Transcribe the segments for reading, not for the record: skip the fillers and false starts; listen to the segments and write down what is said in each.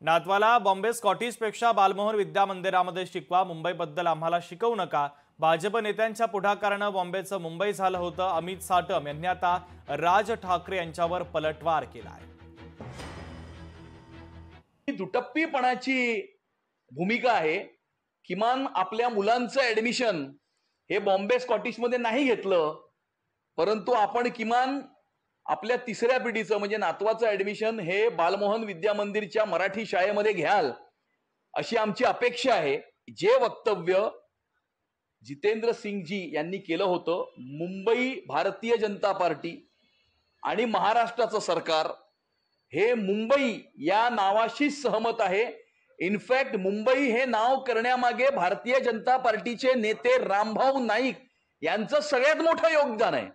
नातवाला Bombay Scottish पेक्षा बालमोहन विद्या मंदिरामध्ये शिकवा, मुंबईबद्दल आम्हाला शिकवू नका। भाजप नेत्यांच्या पुढाकाराने बॉम्बेचं मुंबई झालं होतं। अमित साटम यांनी आता राज ठाकरे यांच्यावर पलटवार केला आहे। दुटप्पीपणाची भूमिका आहे। किमान आपल्या मुलांचं ऍडमिशन हे बॉम्बे स्कॉटिश मध्ये नाही घेतलं, परंतु आपण किमान आपल्या तिसऱ्या पिढीचं म्हणजे नातवाचं ऍडमिशन हे बालमोहन विद्या मंदिरच्या मराठी शाळेमध्ये घ्याल अशी आमची अपेक्षा आहे। जे वक्तव्य जितेंद्र सिंगजी यांनी केलं होतं, मुंबई भारतीय जनता पार्टी आणि महाराष्ट्राचं सरकार हे मुंबई या नावाशी सहमत आहे। इनफॅक्ट मुंबई हे नाव करण्यामागे भारतीय जनता पार्टीचे नेते रामभाऊ नाईक यांचं सगळ्यात मोठं योगदान आहे।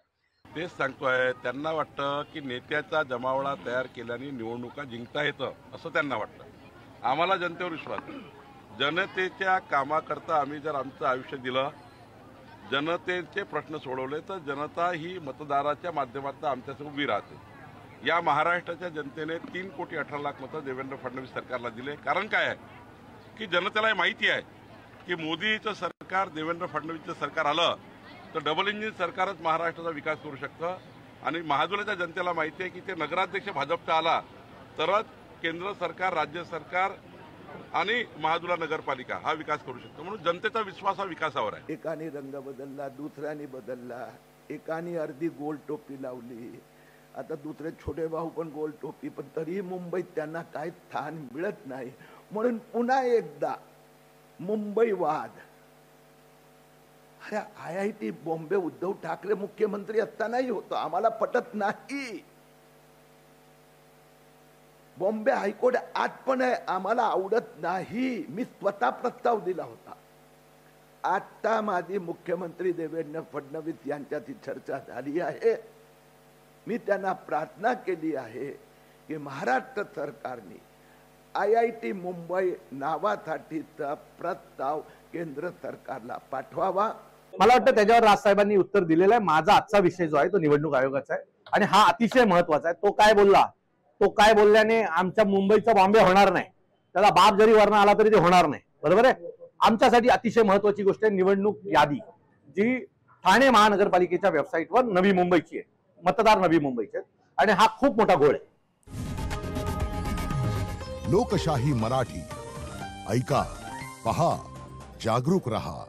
तेच सांगतोय, त्यांना वाटतं की नेत्याचा जमावडा तयार केल्याने निवडणुका जिंकता येतं असं त्यांना वाटतं। आम्हाला जनतेवर विश्वास आहे। जनतेच्या कामाकरता आम्ही जर आमचं आयुष्य दिलं, जनतेचे प्रश्न सोडवले तर जनता ही मतदाराच्या माध्यमातून आमच्यासमोर उभी राहते। या महाराष्ट्राच्या जनतेने 3,18,00,000 मतं देवेंद्र फडणवीस सरकारला दिले। कारण काय आहे की जनतेला माहिती आहे की मोदीचं सरकार, देवेंद्र फडणवीसचं सरकार आलं तर डबल इंजिन सरकारच महाराष्ट्राचा विकास करू शकतं। आणि महाजुलाच्या जनतेला माहिती आहे की ते नगराध्यक्ष भाजपचा आला तरच केंद्र सरकार, राज्य सरकार आणि महाजुला नगरपालिका हा विकास करू शकतो। म्हणून जनतेचा विश्वास हा विकासावर आहे। एकाने रंग बदलला, दुसऱ्याने बदलला, एकाने अर्धी गोल टोपी लावली, आता दुसरे छोटे भाऊ पण गोल टोपी, पण तरीही मुंबईत त्यांना काही स्थान मिळत नाही। म्हणून पुन्हा एकदा मुंबई वाद। अरे IIT बॉम्बे उद्धव ठाकरे मुख्यमंत्री असतानाही होतो, आम्हाला पटत नाही। बॉम्बे हायकोर्ट आज पण आहे, आम्हाला आवडत नाही। मी स्वतः प्रस्ताव दिला होता। आता माझी मुख्यमंत्री देवेंद्र फडणवीस यांच्याशी चर्चा झाली आहे। मी त्यांना प्रार्थना केली आहे की महाराष्ट्र सरकारने IIT मुंबई नावासाठीचा प्रस्ताव केंद्र सरकारला पाठवावा। मला वाटतं त्याच्यावर राजसाहेबांनी उत्तर दिलेलं आहे। माझा आजचा विषय जो आहे तो निवडणूक आयोगाचा आहे आणि हा अतिशय महत्वाचा आहे। तो काय बोलला, तो काय बोलल्याने आमच्या मुंबईचा बॉम्बे होणार नाही, त्याला बाप जरी वर्ण आला तरी ते होणार नाही, बरोबर आहे। आमच्यासाठी अतिशय महत्वाची गोष्ट आहे निवडणूक यादी, जी ठाणे महानगरपालिकेच्या वेबसाईटवर नवी मुंबईची आहे, मतदार नवी मुंबईचे, आणि हा खूप मोठा घोळ आहे। लोकशाही मराठी ऐका, पहा, जागरूक रहा।